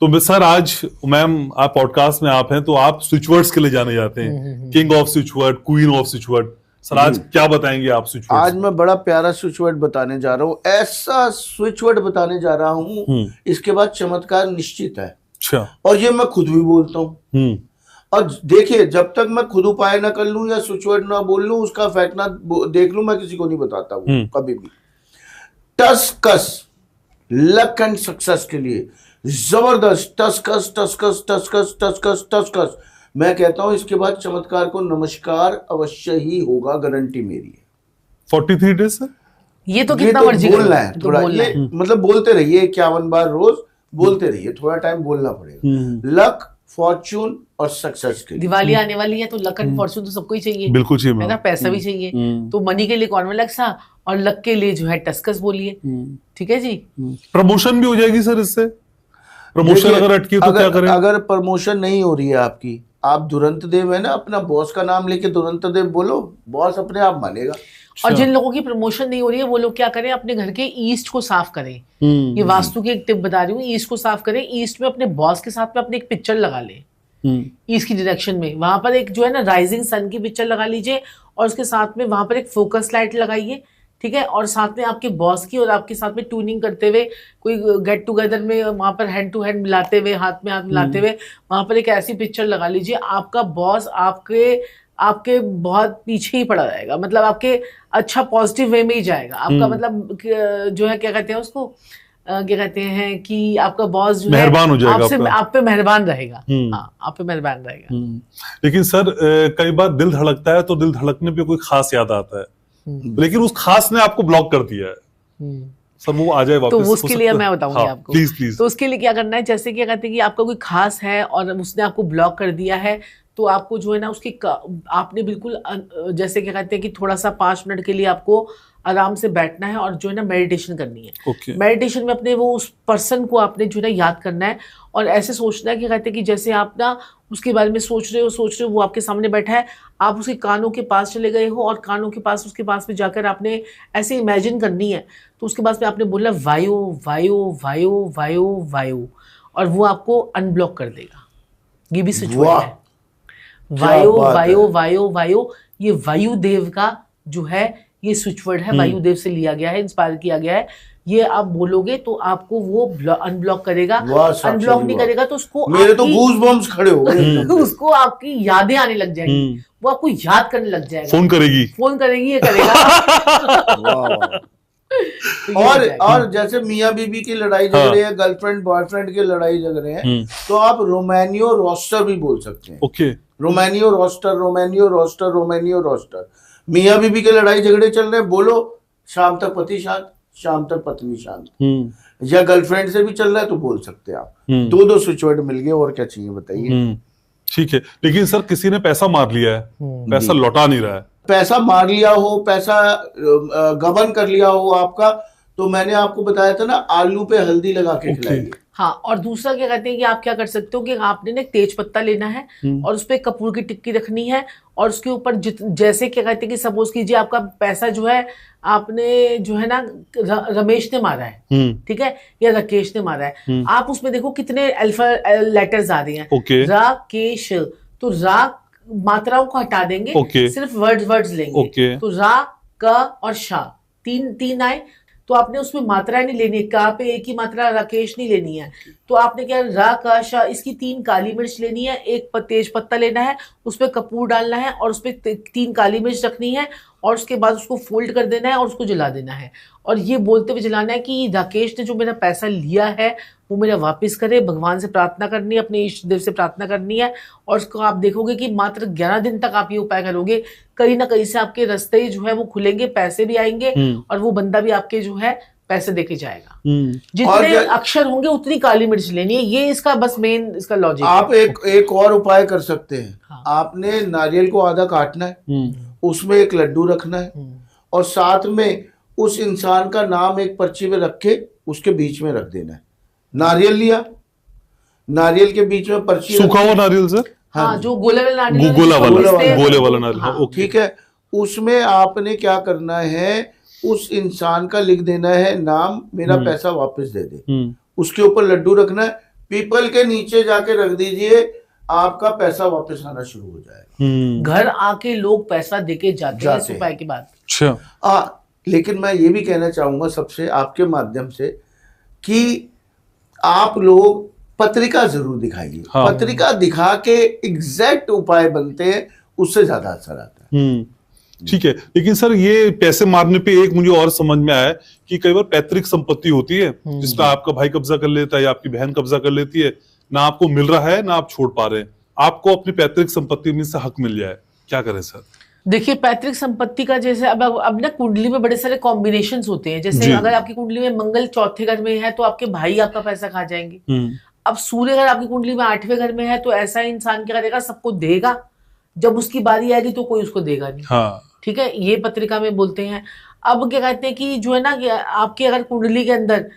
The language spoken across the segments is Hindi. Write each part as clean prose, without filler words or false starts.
तो सर आज मैम आप पॉडकास्ट में आप हैं तो आप स्विच वर्ड्स के लिए जाने जाते हैं, king off switch word, queen off switch word. Sir आज क्या बताएंगे आप स्विच वर्ड? आज मैं बड़ा प्यारा स्विच वर्ड बताने जा रहा हूँ, ऐसा स्विच वर्ड बताने जा रहा हूँ इसके बाद चमत्कार निश्चित है। अच्छा। और ये मैं खुद भी बोलता हूँ। और देखिए, जब तक मैं खुद उपाय ना कर लूं या स्विच वर्ड ना बोल लूं, उसका फैक्ट ना देख लूं, मैं किसी को नहीं बताता हूँ कभी भी। टसकस लक एंड सक्सेस के लिए जबरदस्त टसकस टसकस टसकस टसकस टसकस। मैं कहता हूं इसके बाद चमत्कार को नमस्कार अवश्य ही होगा, गारंटी मेरी है। 43 डेज सर, ये तो कितना मर्जी बोलना है, थोड़ा ये मतलब बोलते रहिए, 51 बार रोज बोलते रहिए, थोड़ा टाइम बोलना पड़ेगा। लक, फॉर्चून और सक्सेस के लिए। दिवाली आने वाली है तो लक एंड फॉर्चून तो सबको ही चाहिए, बिल्कुल चाहिए है ना, पैसा भी चाहिए। तो मनी के लिए कॉर्नफ्लेक्सा और लक के लिए जो है टस्कस बोलिए। ठीक है जी। प्रमोशन भी हो जाएगी सर इससे। प्रमोशन अगर अटकी तो क्या करें? अगर प्रमोशन नहीं हो रही है आपकी, आप दुरंत देव है ना, अपना बॉस का नाम लेके दुरंत देव बोलो, बॉस अपने आप मानेगा। और जिन लोगों की प्रमोशन नहीं हो रही है वो लोग क्या करें, अपने घर के ईस्ट को साफ करें। ये वास्तु की एक टिप बता रही हूँ, ईस्ट को साफ करें। ईस्ट में अपने बॉस के साथ में अपनी एक पिक्चर लगा लें ईस्ट की डायरेक्शन में। वहां पर एक जो है ना राइजिंग सन की पिक्चर लगा लीजिए और उसके साथ में वहां पर एक फोकस लाइट लगाइए। ठीक है। और साथ में आपके बॉस की और आपके साथ में ट्यूनिंग करते हुए, कोई गेट टुगेदर में वहां पर हैंड टू हैंड मिलाते हुए, हाथ में हाथ मिलाते हुए वहां पर एक ऐसी पिक्चर लगा लीजिए। आपका बॉस आपके बहुत पीछे ही पड़ा रहेगा, मतलब आपके अच्छा पॉजिटिव वे में ही जाएगा आपका, मतलब जो है क्या कहते हैं उसको, क्या कहते हैं कि आपका बॉस जो मेहरबान हो जाएगा, आप पे मेहरबान रहेगा। हाँ, आप पे मेहरबान रहेगा। लेकिन सर कई बार दिल धड़कता है तो दिल धड़कने पे कोई खास याद आता है, लेकिन उस खास ने आपको ब्लॉक कर दिया है सर, वो आ जाए वापस तो उसके लिए मैं बताऊंगी आपको। प्लीज। तो उसके लिए क्या करना है, जैसे क्या कहते हैं कि आपका कोई खास है और उसने आपको ब्लॉक कर दिया है, तो आपको जो है ना उसकी आपने बिल्कुल जैसे क्या कहते हैं कि थोड़ा सा 5 मिनट के लिए आपको आराम से बैठना है और जो है ना मेडिटेशन करनी है। मेडिटेशन में अपने वो उस पर्सन को आपने जो है ना याद करना है और ऐसे सोचना है कि कहते हैं कि जैसे आप ना उसके बारे में सोच रहे हो, वो आपके सामने बैठा है, आप उसके कानों के पास चले गए हो और कानों के पास उसके पास में जाकर आपने ऐसे इमेजिन करनी है। तो उसके बाद में आपने बोला वायु वायु वायु वायु वायु, और वो आपको अनब्लॉक कर देगा। ये भी सिचुएशन है। वायु वायु वायु वायु, ये वायु देव का जो है ये स्विच वर्ड है, वायु देव से लिया गया है, इंस्पायर किया गया है। ये आप बोलोगे तो आपको वो अनब्लॉक करेगा। अनब्लॉक नहीं करेगा तो उसको मेरे तो गूज बम्स खड़े हो गए उसको आपकी यादें आने लग जाएंगी, वो आपको याद करने लग जाएगा, फोन करेगी ये करेगा। और जैसे मियाँ बीबी की लड़ाई झगड़े हैं, गर्लफ्रेंड बॉयफ्रेंड की लड़ाई झगड़े हैं, तो आप रोमानियो रोस्टर भी बोल सकते हैं। ओके। रोमानियो रोस्टर, रोमानियो रोस्टर, रोमानियो रोस्टर। मियाँ बीबी के लड़ाई झगड़े चल रहे हैं, बोलो शाम तक पति शांत, शाम तक पत्नी शांत। या गर्लफ्रेंड से भी चल रहा है तो बोल सकते हैं आप। 2 स्विच वर्ड मिल गए, और क्या चाहिए बताइए। ठीक है। लेकिन सर किसी ने पैसा मार लिया है, पैसा लौटा नहीं रहा है। पैसा मार लिया हो, पैसा गबन कर लिया हो आपका, तो मैंने आपको बताया था ना, आलू पे हल्दी लगा के खिलाइए। हाँ, और दूसरा क्या कहते हैं कि आप क्या कर सकते हो कि आपने ना तेज पत्ता लेना है और उस पर कपूर की टिक्की रखनी है और उसके ऊपर जैसे क्या कहते हैं कि सपोज कीजिए आपका पैसा जो है आपने जो है ना रमेश ने मारा है, ठीक है, या राकेश ने मारा है, आप उसमें देखो कितने अल्फा लेटर्स आ रहे हैं। राकेश, तो रा मात्राओं को हटा देंगे, सिर्फ वर्ड्स लेंगे। तो रा, क और शा, तीन आए, तो आपने उसमें मात्राएं नहीं लेनी है। का पे एक ही मात्रा राकेश नहीं लेनी है, तो आपने क्या रा का शा, इसकी 3 काली मिर्च लेनी है, एक तेज पत्ता लेना है, उस पर कपूर डालना है और उस पर 3 काली मिर्च रखनी है और उसके बाद उसको फोल्ड कर देना है और उसको जला देना है। और ये बोलते हुए जलाना है कि राकेश ने जो मेरा पैसा लिया है वो मेरा वापस करे। भगवान से प्रार्थना करनी है, अपने इष्ट देव से प्रार्थना करनी है। और उसको आप देखोगे कि मात्र 11 दिन तक आप ये उपाय करोगे, कहीं ना कहीं से आपके रास्ते जो है वो खुलेंगे, पैसे भी आएंगे और वो बंदा भी आपके जो है पैसे देके जाएगा। जितने अक्षर होंगे उतनी काली मिर्च लेनी है। ये इसका बस मेन इसका लॉजिक। आप एक और उपाय कर सकते हैं। हाँ। आपने नारियल को आधा काटना है, उसमें एक लड्डू रखना है और साथ में उस इंसान का नाम एक पर्ची में रख के उसके बीच में रख देना है। नारियल लिया, नारियल के बीच में पर्ची, सूखा हुआ नारियल सर? हाँ, जो गोले वाला नारियल। हाँ, ठीक है। उसमें आपने क्या करना है, उस इंसान का लिख देना है नाम, मेरा पैसा वापस दे दे। उसके ऊपर लड्डू रखना है, पीपल के नीचे जाके रख दीजिए, आपका पैसा वापस आना शुरू हो जाएगा। घर आके लोग पैसा देके जाते हैं इस उपाय के बाद। अच्छा, लेकिन मैं ये भी कहना चाहूंगा सबसे आपके माध्यम से कि आप लोग पत्रिका जरूर दिखाइए। हाँ। पत्रिका दिखा के एग्जैक्ट उपाय बनते हैं, उससे ज्यादा असर आता है। ठीक है। लेकिन सर ये पैसे मारने पे एक मुझे और समझ में आया कि कई बार पैतृक संपत्ति होती है जिसमें आपका भाई कब्जा कर लेता है या आपकी बहन कब्जा कर लेती है, ना आपको मिल रहा है ना आप छोड़ पा रहे हैं, आपको अपनी पैतृक संपत्ति में से हक मिल जाए, क्या करें सर? देखिए, पैतृक संपत्ति का जैसे अब ना कुंडली में बड़े सारे कॉम्बिनेशंस होते हैं। जैसे अगर आपकी कुंडली में मंगल चौथे घर में है तो आपके भाई आपका पैसा खा जाएंगे। अब सूर्य अगर आपकी कुंडली में 8वें घर में है तो ऐसा इंसान क्या करेगा, सबको देगा, जब उसकी बारी आएगी तो कोई उसको देगा नहीं। हाँ। ठीक है, ये पत्रिका में बोलते हैं। अब क्या कहते हैं कि जो है ना कि आपके अगर कुंडली के अंदर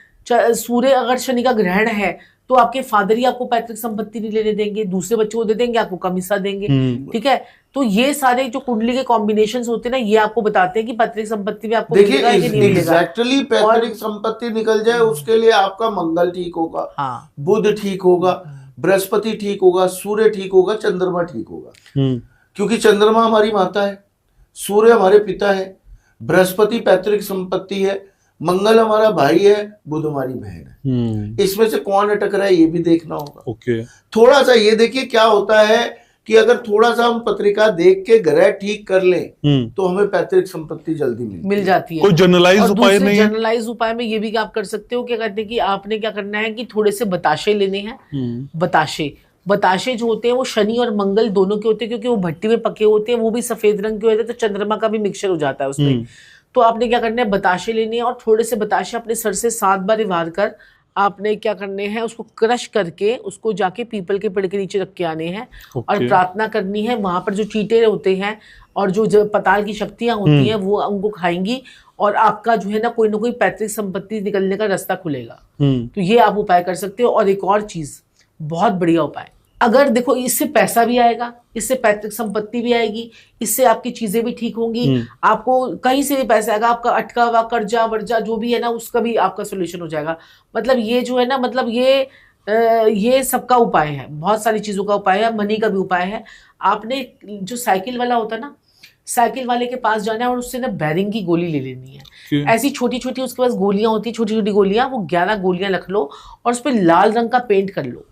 सूर्य अगर शनि का ग्रहण है तो आपके फादर ही आपको पैतृक संपत्ति नहीं लेने देंगे, दूसरे बच्चों को दे देंगे, आपको कम हिस्सा देंगे। ठीक है, तो ये सारे जो कुंडली के कॉम्बिनेशंस होते हैं ना, ये आपको बताते हैं कि पैतृक संपत्ति में आपको मिलेगा कि नहीं मिलेगा। एग्जैक्टली पैतृक संपत्ति निकल जाए उसके लिए आपका मंगल ठीक होगा, हाँ, बुध ठीक होगा, बृहस्पति ठीक होगा, सूर्य ठीक होगा, चंद्रमा ठीक होगा। क्योंकि चंद्रमा हमारी माता है, सूर्य हमारे पिता है, बृहस्पति पैतृक संपत्ति है, मंगल हमारा भाई है, बुध हमारी बहन है। इसमें से कौन अटक रहा है ये भी देखना होगा। ओके। थोड़ा सा ये देखिए क्या होता है कि अगर थोड़ा सा हम पत्रिका देख के ग्रह ठीक कर लें तो हमें पैतृक संपत्ति जल्दी मिल जाती है। कोई जनरलाइज उपाय नहीं है? जनरलाइज उपाय में ये भी आप कर सकते हो, क्या कहते हैं कि आपने क्या करना है कि थोड़े से बताशे लेने हैं। बताशे जो होते हैं वो शनि और मंगल दोनों के होते हैं, क्योंकि वो भट्टी में पके होते हैं, वो भी सफेद रंग के होते हैं, तो चंद्रमा का भी मिक्सचर हो जाता है उसमें। तो आपने क्या करना है, बताशे लेने हैं और थोड़े से बताशे अपने सर से 7 बार वार कर आपने क्या करने हैं, उसको क्रश करके उसको जाके पीपल के पेड़ के नीचे रख के आने हैं और प्रार्थना करनी है। वहां पर जो चींटे होते हैं और जो पताल की शक्तियां होती हैं वो उनको खाएंगी और आपका जो है ना कोई पैतृक संपत्ति निकलने का रास्ता खुलेगा। तो ये आप उपाय कर सकते हो। और एक और चीज, बहुत बढ़िया उपाय, अगर देखो इससे पैसा भी आएगा, इससे पैतृक संपत्ति भी आएगी, इससे आपकी चीजें भी ठीक होंगी, आपको कहीं से भी पैसा आएगा, आपका अटका हुआ कर्जा वर्जा जो भी है ना उसका भी आपका सोल्यूशन हो जाएगा। मतलब ये जो है ना, मतलब ये सबका उपाय है, बहुत सारी चीजों का उपाय है, मनी का भी उपाय है। आपने जो साइकिल वाला होता है ना, साइकिल वाले के पास जाना है और उससे ना बैरिंग की गोली ले लेनी है। ऐसी छोटी छोटी उसके पास गोलियां होती है, छोटी छोटी गोलियां, वो 11 गोलियां रख लो और उस पर लाल रंग का पेंट कर लो।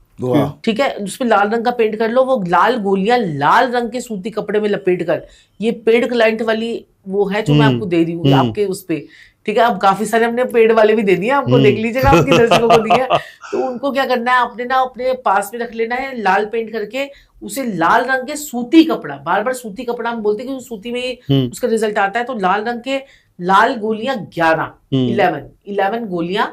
ठीक है, उसपे लाल रंग का पेंट कर लो। वो लाल गोलियां लाल रंग के सूती कपड़े में लपेट कर, ये पेड क्लाइंट वाली वो है जो मैं आपको दे रही हूँ आपके उस पे। ठीक है, अब काफी सारे हमने पेड वाले भी दे दिए, आपको देख लीजिएगा, आपके दर्शकों को दिए। तो उनको क्या करना है, आपने ना अपने पास में रख लेना है, लाल पेंट करके उसे लाल रंग के सूती कपड़ा, बार बार सूती कपड़ा हम बोलते हैं कि सूती में उसका रिजल्ट आता है। तो लाल रंग के लाल गोलियां 11 गोलियां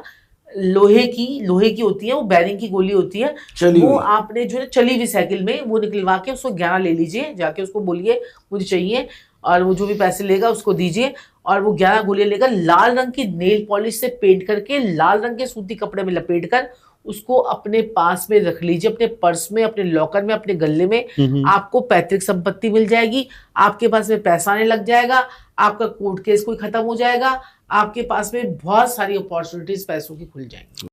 लोहे की होती है, वो बैरिंग की गोली होती है, वो आपने जो है चली हुई साइकिल में वो निकलवा के उसको 11 ले लीजिए, जाके उसको बोलिए मुझे चाहिए, और वो जो भी पैसे लेगा उसको दीजिए। और वो 11 गोलियां लेकर लाल रंग की नेल पॉलिश से पेंट करके लाल रंग के सूती कपड़े में लपेट कर उसको अपने पास में रख लीजिए, अपने पर्स में, अपने लॉकर में, अपने गले में। आपको पैतृक संपत्ति मिल जाएगी, आपके पास में पैसा आने लग जाएगा, आपका कोर्ट केस कोई खत्म हो जाएगा, आपके पास में बहुत सारी अपॉर्चुनिटीज पैसों की खुल जाएंगी।